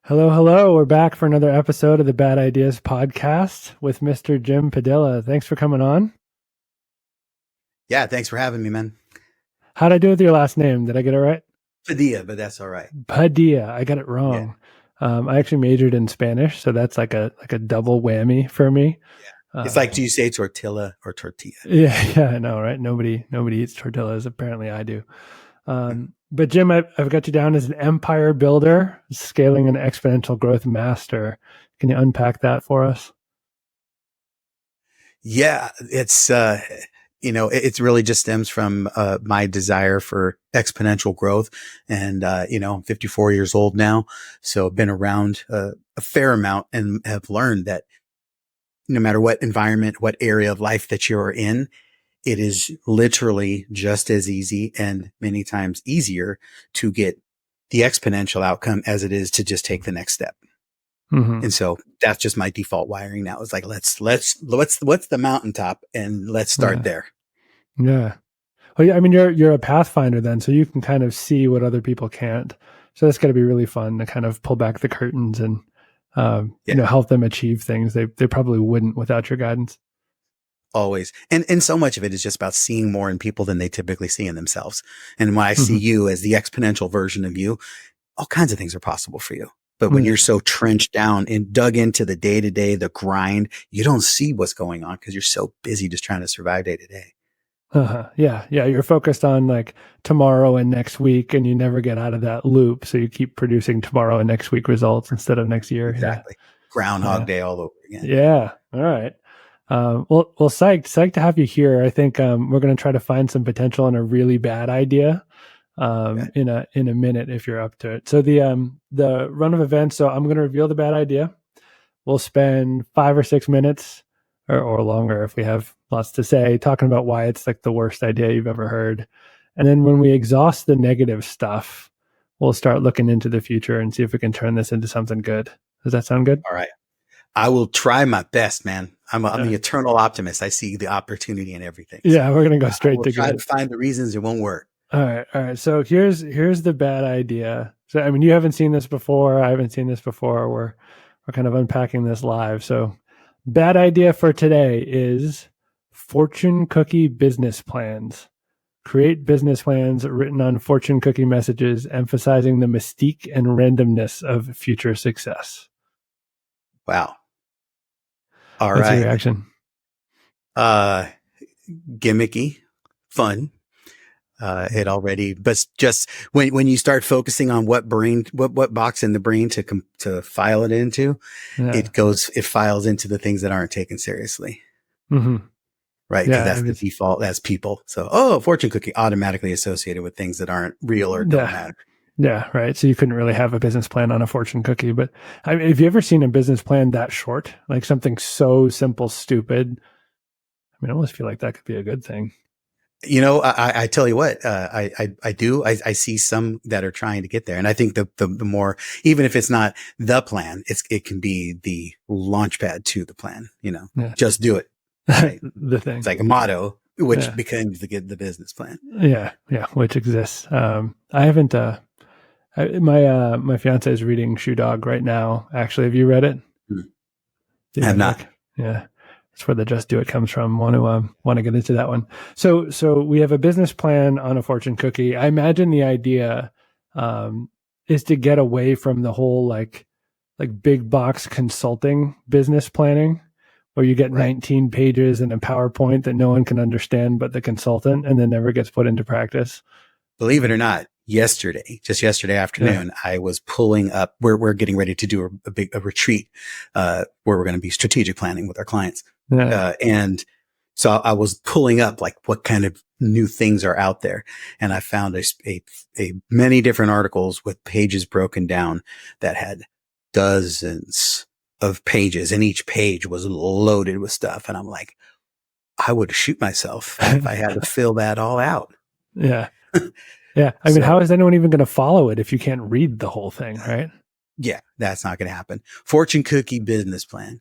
Hello, hello. We're back for another episode of the Bad Ideas podcast with Mr. Jim Padilla. Thanks for coming on. Yeah, thanks for having me, man. How'd I do with your last name? Did I get it right? Padilla, but that's all right. Padilla. I got it Yeah, wrong. I actually majored in Spanish, so that's like a double whammy for me. yeah. It's Uh, like, do you say tortilla or tortilla? yeah, I know, right? Nobody eats tortillas. Apparently, I do. But Jim, I've got you down as an empire builder, scaling an exponential growth master. Can you unpack that for us? Yeah, it's really just stems from my desire for exponential growth. And, I'm 54 years old now. So I've been around a fair amount and have learned that no matter what environment, what area of life that you're in, it is literally just as easy and many times easier to get the exponential outcome as it is to just take the next step. Mm-hmm. And so that's just my default wiring now. It's like, what's the mountaintop and let's start Yeah. there. Yeah. Well, yeah, I mean, you're a pathfinder then, so you can kind of see what other people can't. So that's got to be really fun to kind of pull back the curtains and Yeah, help them achieve things they probably wouldn't without your guidance. always. And so much of it is just about seeing more in people than they typically see in themselves. And when I see Mm-hmm. you as the exponential version of you, all kinds of things are possible for you. But when you're Yeah. so trenched down and dug into the day to day, the grind, you don't see what's going on because you're so busy just trying to survive day to day. Uh-huh. Yeah. Yeah. You're focused on like tomorrow and next week, and you never get out of that loop. So you keep producing tomorrow and next week results instead of next year. Yeah. Exactly. Groundhog Yeah. Day all over again. Yeah. All right. Well, psyched to have you here. I think we're going to try to find some potential in a really bad idea Okay. in a minute if you're up to it. So the run of events. So I'm going to reveal the bad idea. We'll spend 5 or 6 minutes or longer if we have lots to say talking about why it's like the worst idea you've ever heard. And then when we exhaust the negative stuff, we'll start looking into the future and see if we can turn this into something good. Does that sound good? All right. I will try my best, man. I'm Yeah. the eternal optimist. I see the opportunity in everything. So Yeah, we're gonna go I straight will to try good. to find the reasons it won't work. All right, all right. So here's the bad idea. So I mean, you haven't seen this before. I haven't seen this before. We're kind of unpacking this live. So bad idea for today is fortune cookie business plans. Create business plans written on fortune cookie messages, emphasizing the mystique and randomness of future success. Wow. All What's your right. reaction? Uh, Gimmicky, fun. It already, but just when you start focusing on what box in the brain to file it into, Yeah. it files into the things that aren't taken seriously. Mm-hmm. Right. Cause Yeah. that's the default as people. So, oh, fortune cookie automatically associated with things that aren't real or don't Yeah. matter. Yeah, right. So you couldn't really have a business plan on a fortune cookie. But I mean, have you ever seen a business plan that short? Like something so simple, stupid? I mean, I almost feel like that could be a good thing. I tell you what, I see some that are trying to get there. And I think the more, even if it's not the plan, it can be the launch pad to the plan, Yeah. just do it. Right. The thing. It's like a motto, which Yeah. becomes the business plan. Yeah. Yeah. Which exists. I haven't, my fiance is reading Shoe Dog right now. Actually, have you read it? Hmm. I Yeah. have not. Yeah. That's where the just do it comes from. Want to get into that one. So we have a business plan on a fortune cookie. I imagine the idea is to get away from the whole like big box consulting business planning where you get Right. 19 pages and a PowerPoint that no one can understand but the consultant and then never gets put into practice. Believe it or not, just yesterday afternoon, I was pulling up, we're getting ready to do a retreat, where we're going to be strategic planning with our clients. Yeah. And so I was pulling up like what kind of new things are out there. And I found a many different articles with pages broken down that had dozens of pages and each page was loaded with stuff. And I'm like, I would shoot myself if I had to fill that all out. Yeah. Yeah. I mean, how is anyone even going to follow it if you can't read the whole thing, right? Yeah, that's not going to happen. Fortune cookie business plan.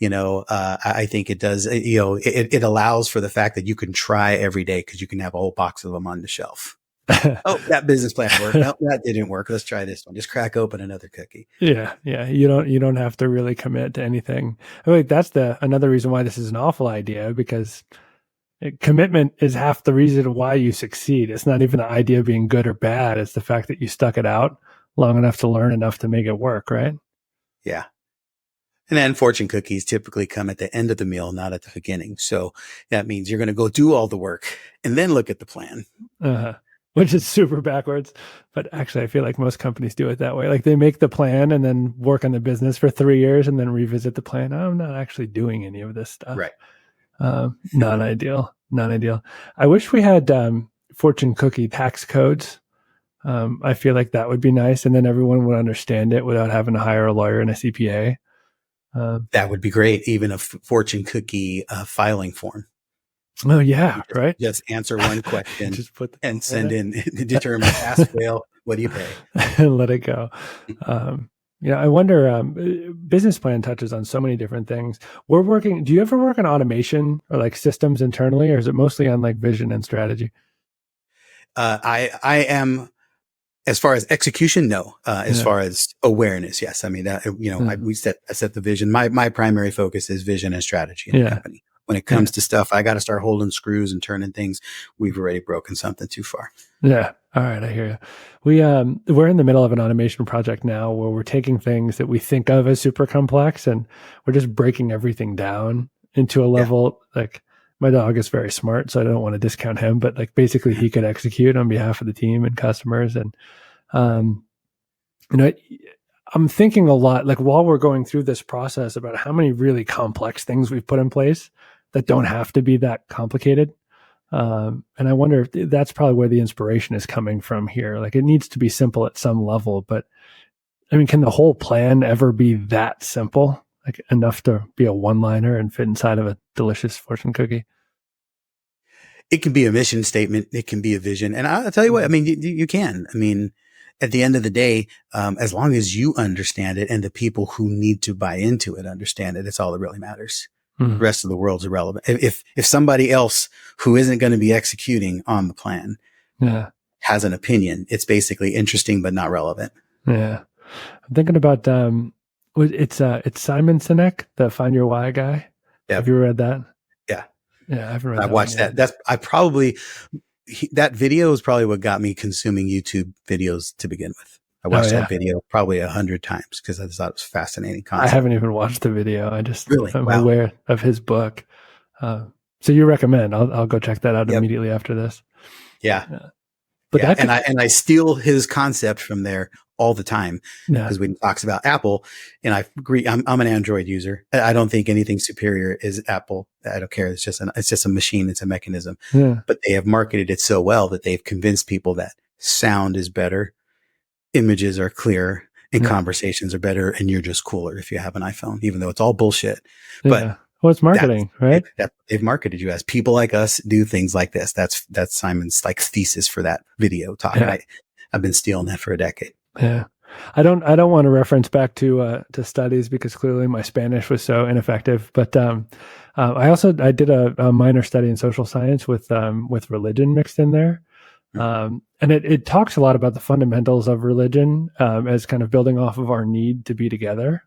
I think it does, it allows for the fact that you can try every day because you can have a whole box of them on the shelf. Oh, that business plan worked. No, that didn't work. Let's try this one. Just crack open another cookie. Yeah, yeah. You don't have to really commit to anything. I mean, that's the another reason why this is an awful idea, because commitment is half the reason why you succeed. It's not even the idea of being good or bad. It's the fact that you stuck it out long enough to learn enough to make it work, right? Yeah. And then fortune cookies typically come at the end of the meal, not at the beginning. So that means you're going to go do all the work and then look at the plan. Uh, which is super backwards. But actually, I feel like most companies do it that way. Like they make the plan and then work on the business for 3 years and then revisit the plan. I'm not actually doing any of this stuff. Right. Not ideal. Not ideal. I wish we had fortune cookie tax codes. I feel like that would be nice, and then everyone would understand it without having to hire a lawyer and a CPA. That would be great. Even a fortune cookie filing form. Oh yeah, right. Just answer one question Just put and send in determine pass fail. What do you pay? and let it go. I wonder. Business plan touches on so many different things. We're working. Do you ever work on automation or like systems internally, or is it mostly on like vision and strategy? I am, as far as execution, no. As far as awareness, yes. I mean, I set the vision. My primary focus is vision and strategy in the company. When it comes to stuff, I got to start holding screws and turning things. We've already broken something too far. Yeah. All right. I hear you. We're in the middle of an automation project now where we're taking things that we think of as super complex and we're just breaking everything down into a level. Like my dog is very smart, so I don't want to discount him, but like basically he could execute on behalf of the team and customers. And, I'm thinking a lot, like while we're going through this process, about how many really complex things we've put in place that don't have to be that complicated. And I wonder if that's probably where the inspiration is coming from here. Like it needs to be simple at some level, but I mean, can the whole plan ever be that simple? Like enough to be a one-liner and fit inside of a delicious fortune cookie? It can be a mission statement. It can be a vision. And I'll tell you what, I mean, you can. I mean, at the end of the day, as long as you understand it and the people who need to buy into it understand it, it's all that really matters. The rest of the world's irrelevant. If somebody else who isn't going to be executing on the plan has an opinion, it's basically interesting but not relevant. Yeah, I'm thinking about it's Simon Sinek, the Find Your Why guy. Yep. Have you read that? Yeah, I haven't read. I've watched that. That video is probably what got me consuming YouTube videos to begin with. I watched that video probably 100 times because I thought it was fascinating concept. I haven't even watched the video. I'm aware of his book. So you recommend? I'll go check that out immediately after this. Yeah. But I steal his concept from there all the time because when he talks about Apple, and I agree, I'm an Android user. I don't think anything superior is Apple. I don't care. It's just a machine. It's a mechanism. Yeah. But they have marketed it so well that they've convinced people that sound is better, images are clearer, and conversations are better, and you're just cooler if you have an iPhone, even though it's all bullshit. But well, it's marketing, right? They've marketed you as people like us do things like this. That's Simon's like thesis for that video talk. Yeah. I've been stealing that for a decade. Yeah. I don't want to reference back to studies because clearly my Spanish was so ineffective. But I did a minor study in social science with religion mixed in there. And it talks a lot about the fundamentals of religion as kind of building off of our need to be together.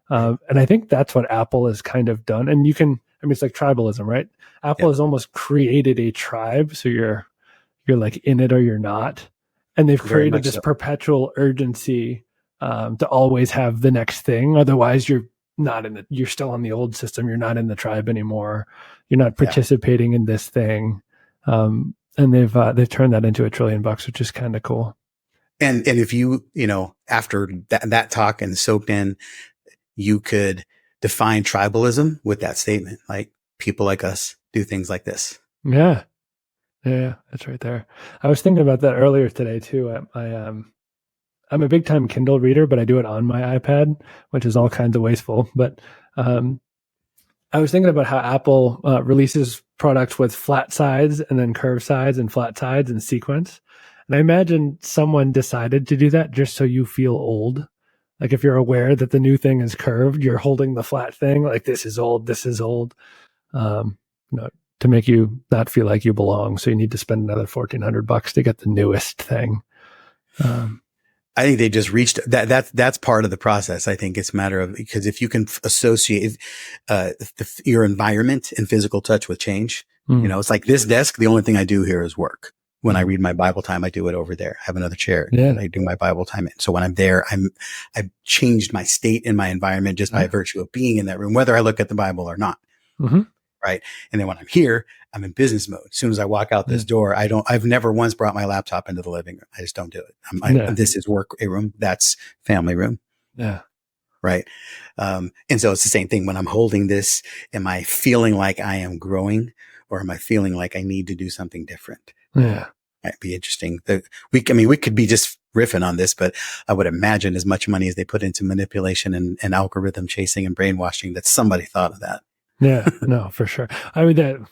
And I think that's what Apple has kind of done. And it's like tribalism, right? Apple has almost created a tribe. So you're like in it or you're not. And they've created this perpetual urgency to always have the next thing. Otherwise, you're still on the old system. You're not in the tribe anymore. You're not participating in this thing. And they've turned that into $1 trillion, which is kind of cool. And if you after that talk and soaked in, you could define tribalism with that statement, like people like us do things like this. Yeah. Yeah, that's right there. I was thinking about that earlier today too. I'm a big time Kindle reader, but I do it on my iPad, which is all kinds of wasteful. But I was thinking about how Apple releases products with flat sides and then curved sides and flat sides in sequence. And I imagine someone decided to do that just so you feel old. Like if you're aware that the new thing is curved, you're holding the flat thing. Like this is old. to make you not feel like you belong. So you need to spend another $1,400 to get the newest thing. I think they just reached that's part of the process. I think it's a matter of, because if you can associate your environment and physical touch with change, it's like this desk. The only thing I do here is work. When I read my Bible time, I do it over there. I have another chair that I do my Bible time in. So when I'm there, I've changed my state in my environment just by virtue of being in that room, whether I look at the Bible or not. Right. And then when I'm here, I'm in business mode. As soon as I walk out this door, I've never once brought my laptop into the living room. I just don't do it. This is work room. That's family room. Yeah. Right. And so it's the same thing when I'm holding this. Am I feeling like I am growing, or am I feeling like I need to do something different? Yeah. Might be interesting. We could be just riffing on this, but I would imagine as much money as they put into manipulation and algorithm chasing and brainwashing, that somebody thought of that. Yeah, no, for sure. I mean, the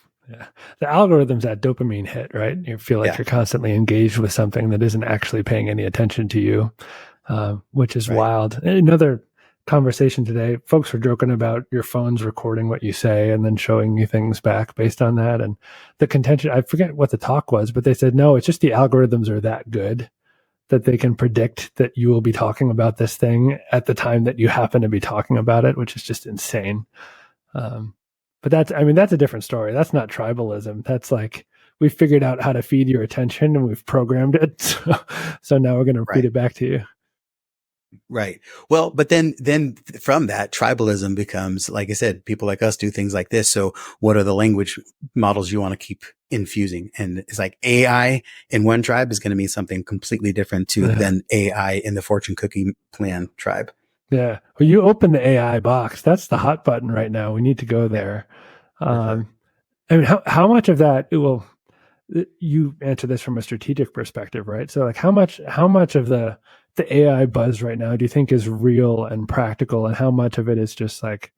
algorithm's that dopamine hit, right? You feel like you're constantly engaged with something that isn't actually paying any attention to you, which is wild. Another conversation today, folks were joking about your phones recording what you say and then showing you things back based on that. And the contention, I forget what the talk was, but they said, no, it's just the algorithms are that good that they can predict that you will be talking about this thing at the time that you happen to be talking about it, which is just insane. But that's a different story. That's not tribalism. That's like, we figured out how to feed your attention and we've programmed it. So now we're going to feed it back to you. Right. Well, but then from that, tribalism becomes, like I said, people like us do things like this. So what are the language models you want to keep infusing? And it's like AI in one tribe is going to mean something completely different than AI in the fortune cookie plan tribe. Yeah. Well, you open the AI box. That's the hot button right now. We need to go there. I mean, how much of that, you answer this from a strategic perspective, right? So like how much of the AI buzz right now do you think is real and practical, and how much of it is just like,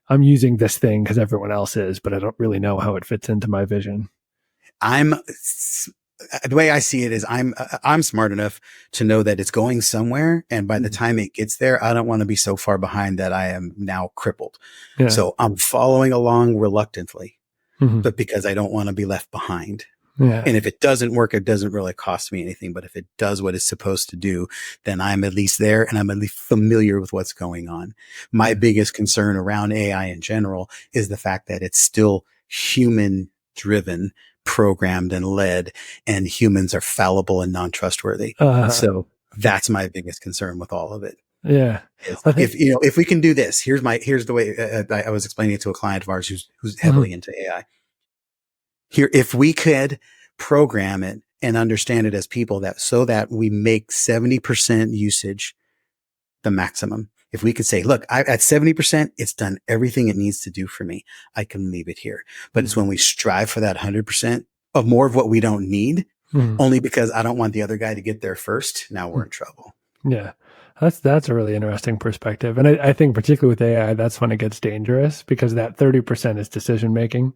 I'm using this thing because everyone else is, but I don't really know how it fits into my vision? The way I see it is I'm smart enough to know that it's going somewhere. And by the time it gets there, I don't want to be so far behind that I am now crippled. Yeah. So I'm following along reluctantly, but because I don't want to be left behind. Yeah. And if it doesn't work, it doesn't really cost me anything. But if it does what it's supposed to do, then I'm at least there and I'm at least familiar with what's going on. My biggest concern around AI in general is the fact that it's still human driven, programmed and led, and humans are fallible and non-trustworthy. So that's my biggest concern with all of it. Yeah. If we can do this, here's the way I was explaining it to a client of ours who's heavily into AI. Here, if we could program it and understand it as people so that we make 70% usage the maximum. If we could say, look, at 70%, it's done everything it needs to do for me. I can leave it here. But it's when we strive for that 100% of more of what we don't need, only because I don't want the other guy to get there first. Now we're in trouble. Yeah. That's a really interesting perspective. And I think particularly with AI, that's when it gets dangerous, because that 30% is decision making.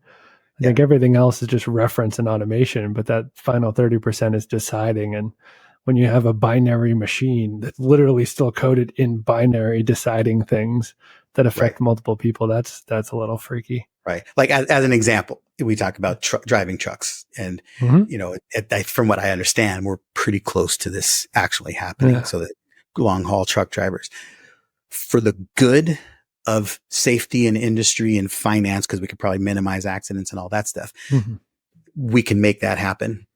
I think everything else is just reference and automation, but that final 30% is deciding. And when you have a binary machine that's literally still coded in binary, deciding things that affect multiple people, that's a little freaky. Right. Like as an example, we talk about driving trucks, and from what I understand, we're pretty close to this actually happening. Yeah. So that long haul truck drivers, for the good of safety and industry and finance, because we could probably minimize accidents and all that stuff, we can make that happen.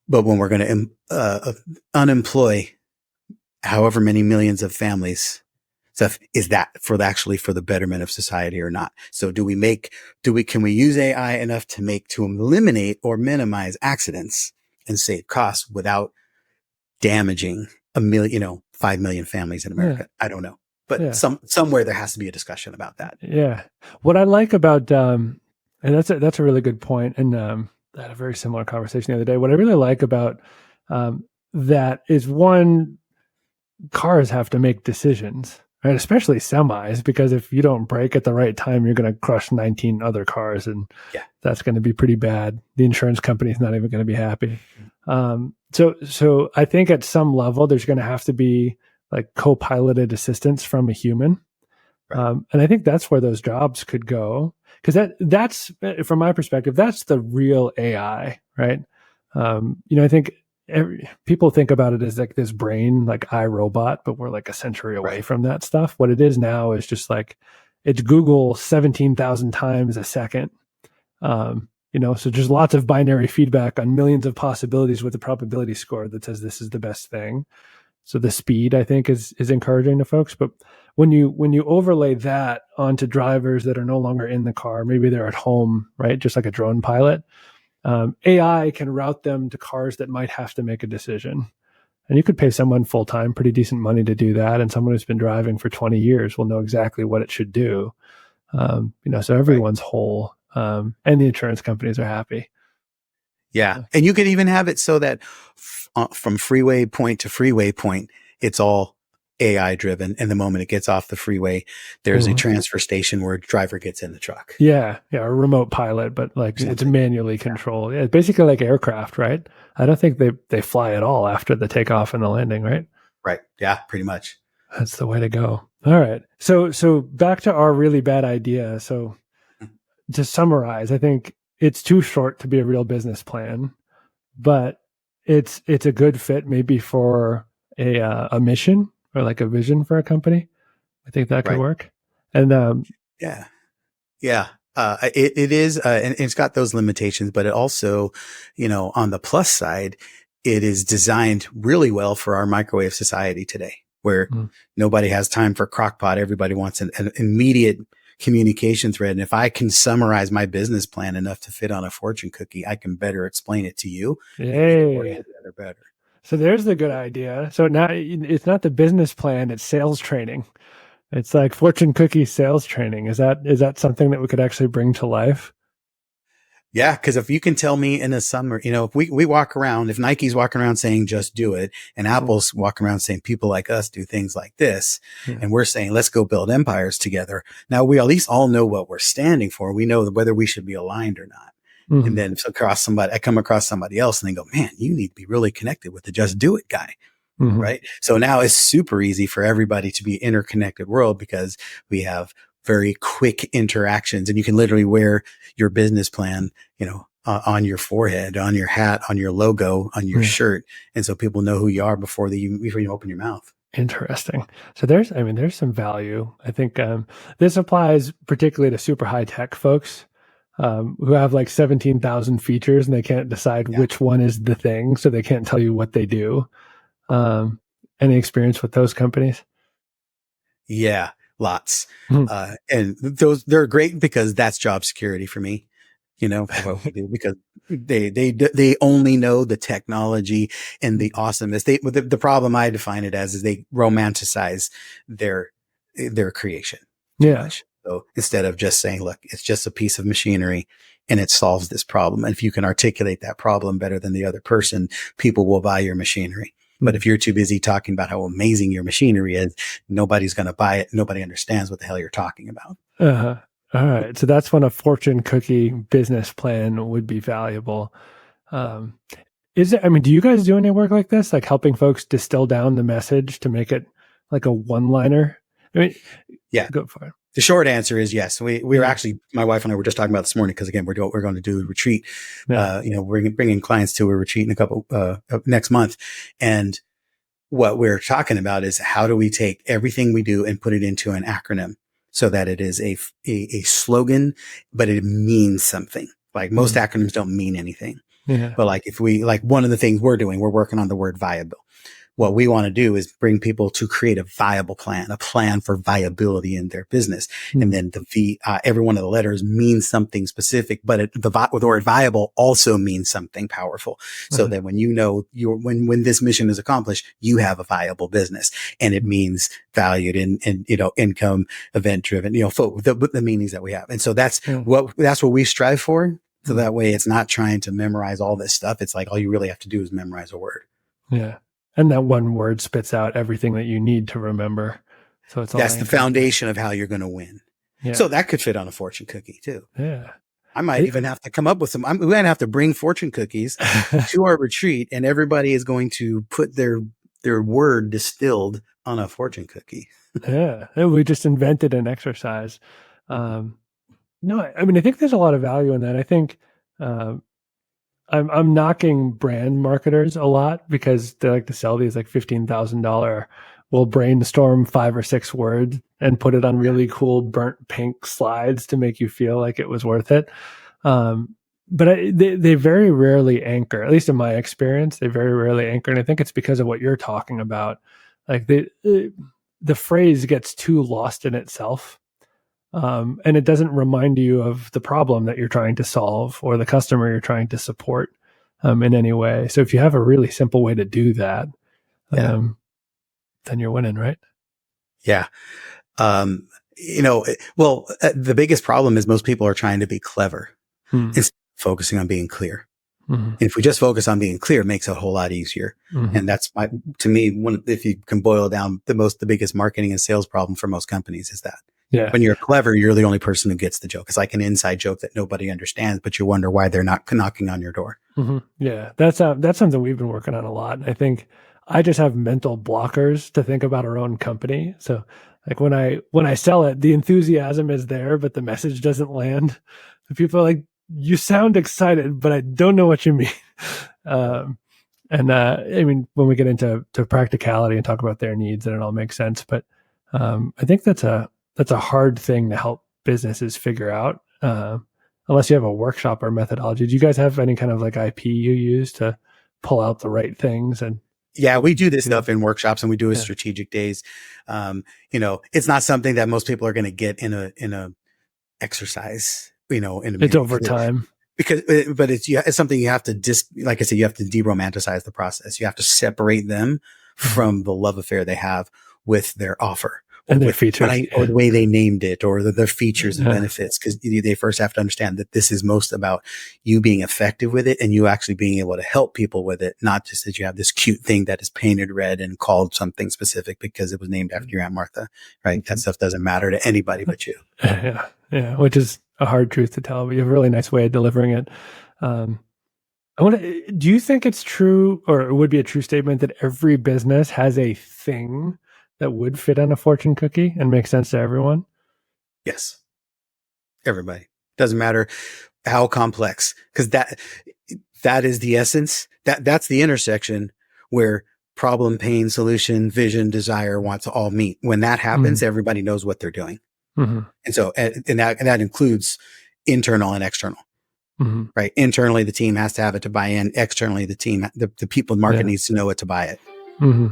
But when we're going to unemploy however many millions of families, stuff, is that for the betterment of society or not? So can we use AI enough to eliminate or minimize accidents and save costs without damaging 5 million families in America? Yeah. I don't know. But somewhere there has to be a discussion about that. Yeah. What I like about, and that's a really good point. And I had a very similar conversation the other day. What I really like about that is, one, cars have to make decisions, right? Especially semis, because if you don't brake at the right time, you're going to crush 19 other cars, and that's going to be pretty bad. The insurance company is not even going to be happy. So I think at some level, there's going to have to be like co-piloted assistance from a human, Right. And I think that's where those jobs could go, because that's from my perspective, that's the real AI, right? I think people think about it as like this brain, like iRobot, but we're like a century away Right. from that stuff. What it is now is just like it's Google 17,000 times a second. So just lots of binary feedback on millions of possibilities with a probability score that says this is the best thing. So the speed, I think, is encouraging to folks. But when you overlay that onto drivers that are no longer in the car, maybe they're at home, right? Just like a drone pilot, AI can route them to cars that might have to make a decision. And you could pay someone full time, pretty decent money to do that. And someone who's been driving for 20 years will know exactly what it should do. So Right. everyone's whole, and the insurance companies are happy. Yeah. And you could even have it so that from freeway point to freeway point, it's all AI driven. And the moment it gets off the freeway, there's a transfer station where a driver gets in the truck. Yeah, a remote pilot, but like it's Something. manually controlled. Yeah, it's basically like aircraft, right? I don't think they fly at all after the takeoff and the landing, right? Right. Yeah, pretty much. That's the way to go. All right. So back to our really bad idea. So to summarize, I think it's too short to be a real business plan, but it's a good fit maybe for a mission or like a vision for a company. I think that could Right. work. And Yeah. Yeah. It is, and it's got those limitations, but it also, on the plus side, it is designed really well for our microwave society today, where nobody has time for crock pot. Everybody wants an immediate communication thread. And if I can summarize my business plan enough to fit on a fortune cookie, I can better explain it to you and make it work better. So there's the good idea. So now it's not the business plan, it's sales training. It's like fortune cookie sales training. Is that something that we could actually bring to life? Yeah, because if you can tell me in the summer, if we walk around, if Nike's walking around saying just do it, and Apple's walking around saying people like us do things like this, and we're saying let's go build empires together. Now we at least all know what we're standing for. We know whether we should be aligned or not. And then I come across somebody else and they go, man, you need to be really connected with the just do it guy. Right. So now it's super easy for everybody to be interconnected world because we have very quick interactions and you can literally wear your business plan, on your forehead, on your hat, on your logo, on your shirt. And so people know who you are before you open your mouth. Interesting. So there's some value. I think this applies particularly to super high tech folks who have like 17,000 features and they can't decide which one is the thing. So they can't tell you what they do. Any experience with those companies? Yeah, lots. And they're great because that's job security for me, what we do, because they only know the technology and the awesomeness. The problem I define it as is they romanticize their creation too much. So instead of just saying, look, it's just a piece of machinery and it solves this problem. And if you can articulate that problem better than the other person, people will buy your machinery. But if you're too busy talking about how amazing your machinery is, nobody's going to buy it. Nobody understands what the hell you're talking about. All right. So that's when a fortune cookie business plan would be valuable. Do you guys do any work like this? Like helping folks distill down the message to make it like a one-liner? Yeah. Go for it. The short answer is yes. We were actually, my wife and I were just talking about this morning because again, we're going to do a retreat. We're bringing clients to a retreat in a couple next month, and what we're talking about is how do we take everything we do and put it into an acronym so that it is a slogan, but it means something. Like most acronyms don't mean anything, but like one of the things we're doing, we're working on the word viable. What we want to do is bring people to create a viable plan, a plan for viability in their business. And then every one of the letters means something specific, but the word viable also means something powerful. So that when when this mission is accomplished, you have a viable business and it means valued in income, event driven, the meanings that we have. And so that's what we strive for. So that way it's not trying to memorize all this stuff. It's like all you really have to do is memorize a word. Yeah. And that one word spits out everything that you need to remember. So that's the foundation of how you're going to win. Yeah. So that could fit on a fortune cookie too. Yeah. I might even have to come up with some. We might have to bring fortune cookies to our retreat, and everybody is going to put their word distilled on a fortune cookie. Yeah, we just invented an exercise. Um, no, I mean, I think there's a lot of value in that. I think uh, I'm knocking brand marketers a lot because they like to sell these like $15,000. We'll brainstorm 5 or 6 words and put it on really cool burnt pink slides to make you feel like it was worth it. Um, but they very rarely anchor, at least in my experience, they very rarely anchor. And I think it's because of what you're talking about. Like the phrase gets too lost in itself. And it doesn't remind you of the problem that you're trying to solve or the customer you're trying to support in any way. So if you have a really simple way to do that, Yeah. um, then you're winning, right? Yeah. Um, the biggest problem is most people are trying to be clever Mm-hmm. instead of focusing on being clear. Mm-hmm. And if we just focus on being clear, it makes it a whole lot easier. Mm-hmm. And that's to me, if you can boil down the biggest marketing and sales problem for most companies is that Yeah. when you're clever, you're the only person who gets the joke. It's like an inside joke that nobody understands, but you wonder why they're not knocking on your door. Mm-hmm. Yeah. That's something we've been working on a lot. And I think I just have mental blockers to think about our own company. So like when I sell it, the enthusiasm is there, but the message doesn't land. People are like, you sound excited, but I don't know what you mean. Um, and I mean, when we get into practicality and talk about their needs, then it all makes sense. But I think that's a hard thing to help businesses figure out, unless you have a workshop or methodology. Do you guys have any kind of like IP you use to pull out the right things? And Yeah, we do this stuff in workshops and we do a yeah, strategic days. It's not something that most people are going to get in a exercise, in a it's meeting over time. but it's something you have to like I said, you have to de-romanticize the process. You have to separate them Mm-hmm. from the love affair they have with their offer or And their with features. or the way they named it or their features and Yeah. benefits. Cause they first have to understand that this is most about you being effective with it and you actually being able to help people with it. Not just that you have this cute thing that is painted red and called something specific because it was named after your Aunt Martha, right? That stuff doesn't matter to anybody but you. Yeah, yeah, which is a hard truth to tell, but you have a really nice way of delivering it. Um, do you think it's true, or it would be a true statement that every business has a thing that would fit on a fortune cookie and make sense to everyone? Yes. Everybody. Doesn't matter how complex, because that is the essence. That's the intersection where problem, pain, solution, vision, desire want to all meet. When that happens, everybody knows what they're doing. Mm-hmm. And so, and that includes internal and external, Mm-hmm. right? Internally, the team has to have it to buy in. Externally, the people in market Yeah. needs to know it to buy it. Mm-hmm.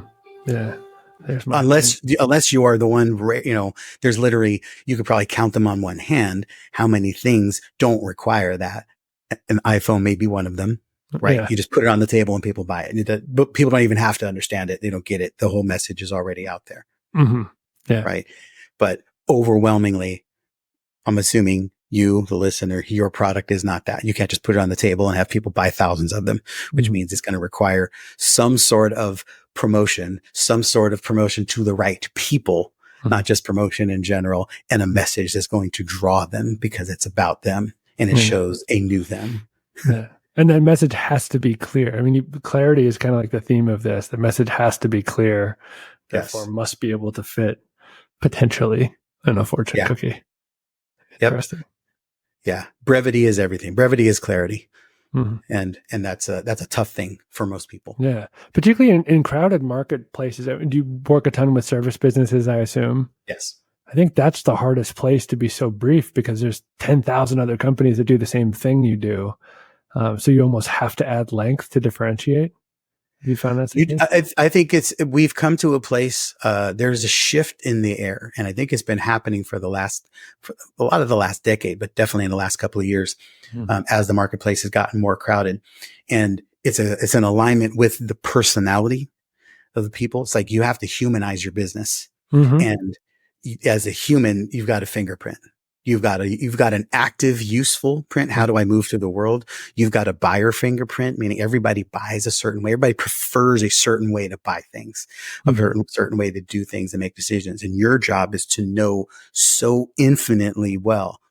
Yeah. There's my Unless you are the one, there's literally, you could probably count them on one hand how many things don't require that. An iPhone may be one of them, right? Yeah. You just put it on the table and people buy it. But people don't even have to understand it. They don't get it. The whole message is already out there, Mm-hmm. Yeah. right? But overwhelmingly, I'm assuming you, the listener, your product is not that. You can't just put it on the table and have people buy thousands of them, which Mm-hmm. means it's going to require some sort of promotion to the right people, Mm-hmm. not just promotion in general, and a message that's going to draw them because it's about them and it shows a new them. Yeah. And that message has to be clear. I mean, clarity is kind of like the theme of this. The message has to be clear, therefore must be able to fit potentially in a fortune cookie. Interesting. Yeah. Brevity is everything. Brevity is clarity. Mm-hmm. And that's a tough thing for most people. Yeah. Particularly in crowded marketplaces. Do you work a ton with service businesses, I assume? Yes. I think that's the hardest place to be so brief because there's 10,000 other companies that do the same thing you do. So you almost have to add length to differentiate. Have you found that's the case? I think we've come to a place, there's a shift in the air, and I think it's been happening for a lot of the last decade, but definitely in the last couple of years, as the marketplace has gotten more crowded. And it's an alignment with the personality of the people. It's like you have to humanize your business. Mm-hmm. And as a human, you've got a fingerprint. You've got an active, useful print. How do I move through the world? You've got a buyer fingerprint, meaning everybody buys a certain way. Everybody prefers a certain way to buy things, a certain way to do things and make decisions. And your job is to know so infinitely well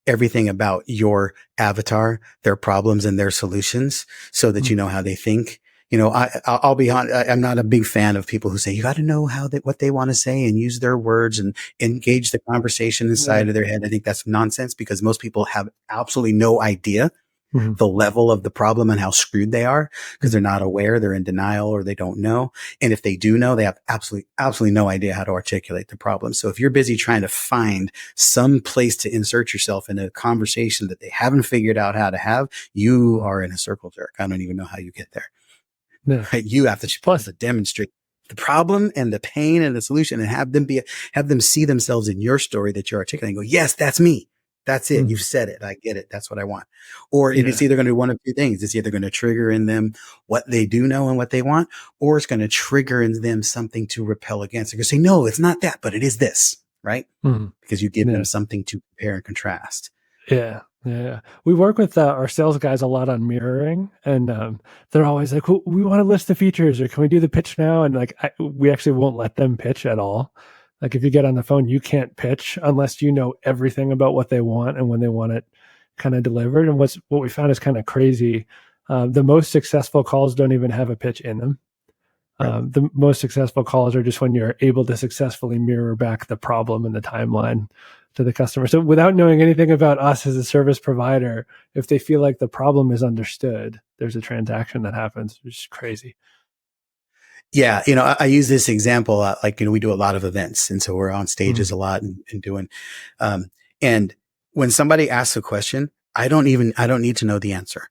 everything about your avatar, their problems and their solutions so that you know how they think. I'll be honest. I'm not a big fan of people who say you got to know what they want to say and use their words and engage the conversation inside Yeah. of their head. I think that's nonsense because most people have absolutely no idea Mhm. the level of the problem and how screwed they are because they're Mhm. not aware, they're in denial, or they don't know. And if they do know, they have absolutely no idea how to articulate the problem. So if you're busy trying to find some place to insert yourself in a conversation that they haven't figured out how to have, you are in a circle jerk. I don't even know how you get there. Yeah. Right? You have to be able Plus, to demonstrate the problem and the pain and the solution and have them see themselves in your story that you're articulating. Go, yes, that's me. That's it. You've mhm. said it. I get it. That's what I want. Or it's Yeah. either going to do one of two things. It's either going to trigger in them what they do know and what they want, or it's going to trigger in them something to repel against. They're going to say, no, it's not that, but it is this, right? Mhm. Because you give them Yeah. something to compare and contrast. Yeah, yeah. We work with our sales guys a lot on mirroring, and they're always like, "Well, we want to list the features, or can we do the pitch now?" And like, we actually won't let them pitch at all. Like, if you get on the phone, you can't pitch unless you know everything about what they want and when they want it kind of delivered. And what we found is kind of crazy. The most successful calls don't even have a pitch in them. Right. The most successful calls are just when you're able to successfully mirror back the problem and the timeline to the customer. So without knowing anything about us as a service provider, if they feel like the problem is understood, there's a transaction that happens, which is crazy. Yeah, I use this example, like, we do a lot of events. And so we're on stages a Mm, lot and doing, um, and when somebody asks a question, I don't need to know the answer.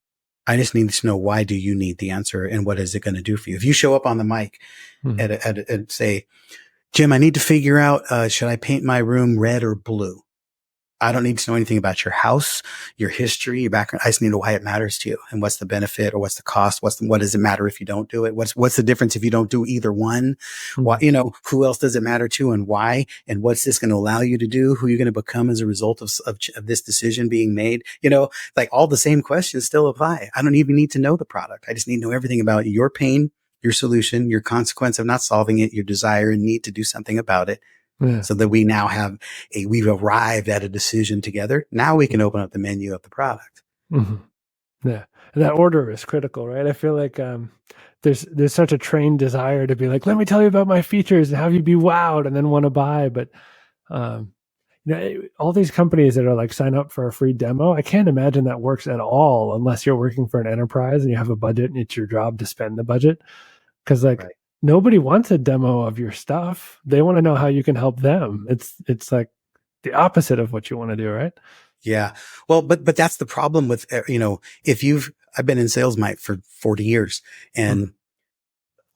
I just need to know, why do you need the answer and what is it going to do for you? If you show up on the mic mm, and say, Jim, I need to figure out, should I paint my room red or blue? I don't need to know anything about your house, your history, your background. I just need to know why it matters to you and what's the benefit or what's the cost. What does it matter if you don't do it? What's the difference if you don't do either one? Why, mm, who else does it matter to and why? And what's this going to allow you to do? Who are you going to become as a result of this decision being made? Like all the same questions still apply. I don't even need to know the product. I just need to know everything about your pain, your solution, your consequence of not solving it, your desire and need to do something about it yeah. so that we now we've arrived at a decision together. Now we can open up the menu of the product. Mhm. Yeah. And that order is critical, right? I feel like there's such a trained desire to be like, let me tell you about my features and have you be wowed and then want to buy. But um, all these companies that are like sign up for a free demo, I can't imagine that works at all unless you're working for an enterprise and you have a budget and it's your job to spend the budget. Because like Right. nobody wants a demo of your stuff. They want to know how you can help them. It's like the opposite of what you want to do, right? Yeah. Well, but that's the problem with, I've been in sales, Mike, for 40 years Mm, and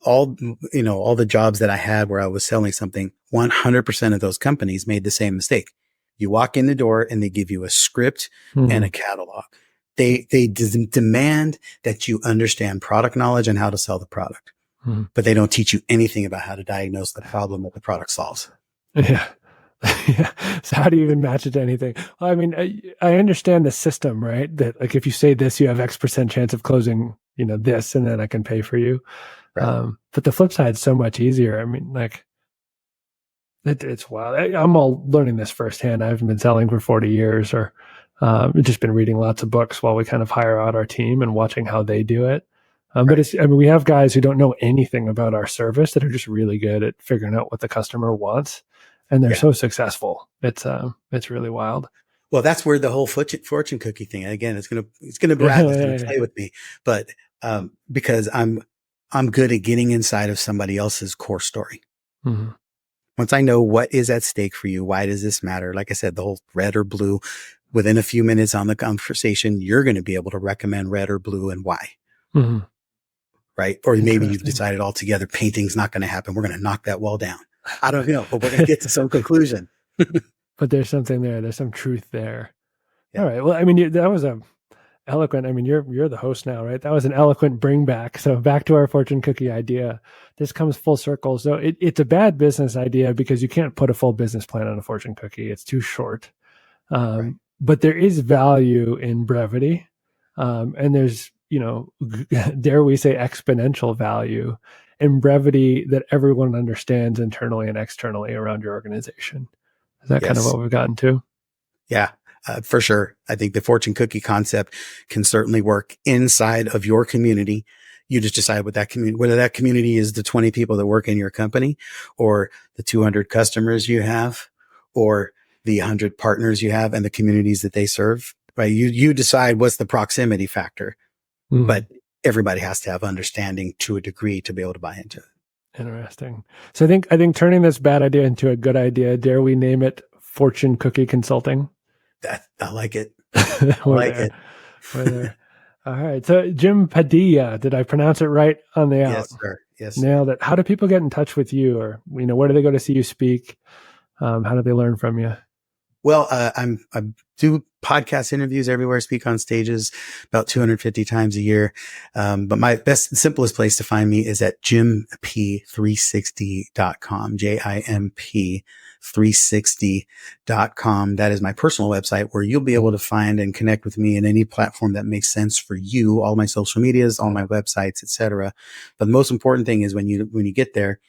all the jobs that I had where I was selling something, 100% of those companies made the same mistake. You walk in the door and they give you a script and a mm, catalog. They demand that you understand product knowledge and how to sell the product, mm. but they don't teach you anything about how to diagnose the problem that the product solves. Yeah. Yeah. So how do you even match it to anything? Well, I mean, I understand the system, right? That like if you say this, you have X% chance of closing, this, and then I can pay for you. Right. But the flip side is so much easier. I mean, like it's wild. I'm all learning this firsthand. I haven't been selling for 40 years, or just been reading lots of books while we kind of hire out our team and watching how they do it. But Right. I mean, we have guys who don't know anything about our service that are just really good at figuring out what the customer wants, and they're Yeah. so successful. It's really wild. Well, that's where the whole fortune cookie thing, again, it's gonna rattle, it's gonna Yeah. play with me, but, because I'm good at getting inside of somebody else's core story. Mhm. Once I know what is at stake for you, why does this matter? Like I said, the whole red or blue, within a few minutes on the conversation, you're going to be able to recommend red or blue and why, Mhm. right? Or maybe you've Interesting. decided altogether painting's not going to happen. We're going to knock that wall down. I don't know, but we're going to get to some conclusion. But there's something there. There's some truth there. All Yeah. right. Well, I mean, that was a eloquent. I mean, you're the host now, right? That was an eloquent bring back. So back to our fortune cookie idea. This comes full circle. So it's a bad business idea because you can't put a full business plan on a fortune cookie. It's too short. Right. But there is value in brevity, and there's dare we say exponential value in brevity that everyone understands internally and externally around your organization. Is that kind of Yes. what we've gotten to? Yeah, for sure. I think the fortune cookie concept can certainly work inside of your community. You just decide what that community, whether that community is the 20 people that work in your company, or the 200 customers you have, or the 100 partners you have and the communities that they serve, right? You decide what's the proximity factor, but everybody has to have understanding to a degree to be able to buy into it. Interesting. So I think turning this bad idea into a good idea, dare we name it Fortune Cookie Consulting? I like it. I like it. We're there. All right. So Jim Padilla, did I pronounce it right on the out? Yes, sir. Yes, nailed it. How do people get in touch with you, or where do they go to see you speak? How do they learn from you? Well, I do podcast interviews everywhere, speak on stages about 250 times a year. But my simplest place to find me is at jimp360.com, JIMP360.com. That is my personal website where you'll be able to find and connect with me in any platform that makes sense for you, all my social medias, all my websites, etc. But the most important thing is when you get there,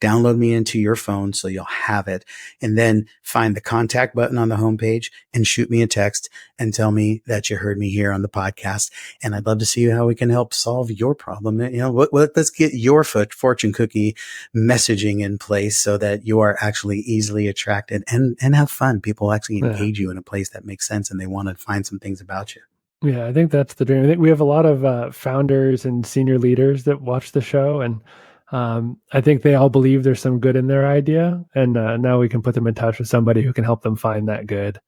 download me into your phone so you'll have it, and then find the contact button on the homepage and shoot me a text and tell me that you heard me here on the podcast. And I'd love to see how we can help solve your problem. Let's get your fortune cookie messaging in place so that you are actually easily attracted and have fun. People actually engage you in a place that makes sense and they want to find some things about you. Yeah, I think that's the dream. I think we have a lot of founders and senior leaders that watch the show, and I think they all believe there's some good in their idea, and now we can put them in touch with somebody who can help them find that good.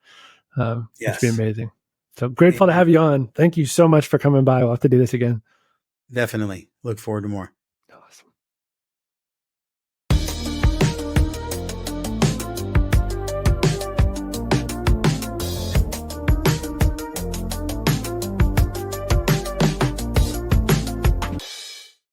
Yes. Which would be amazing. So grateful to have you on. Thank you so much for coming by. We'll have to do this again. Definitely. Look forward to more.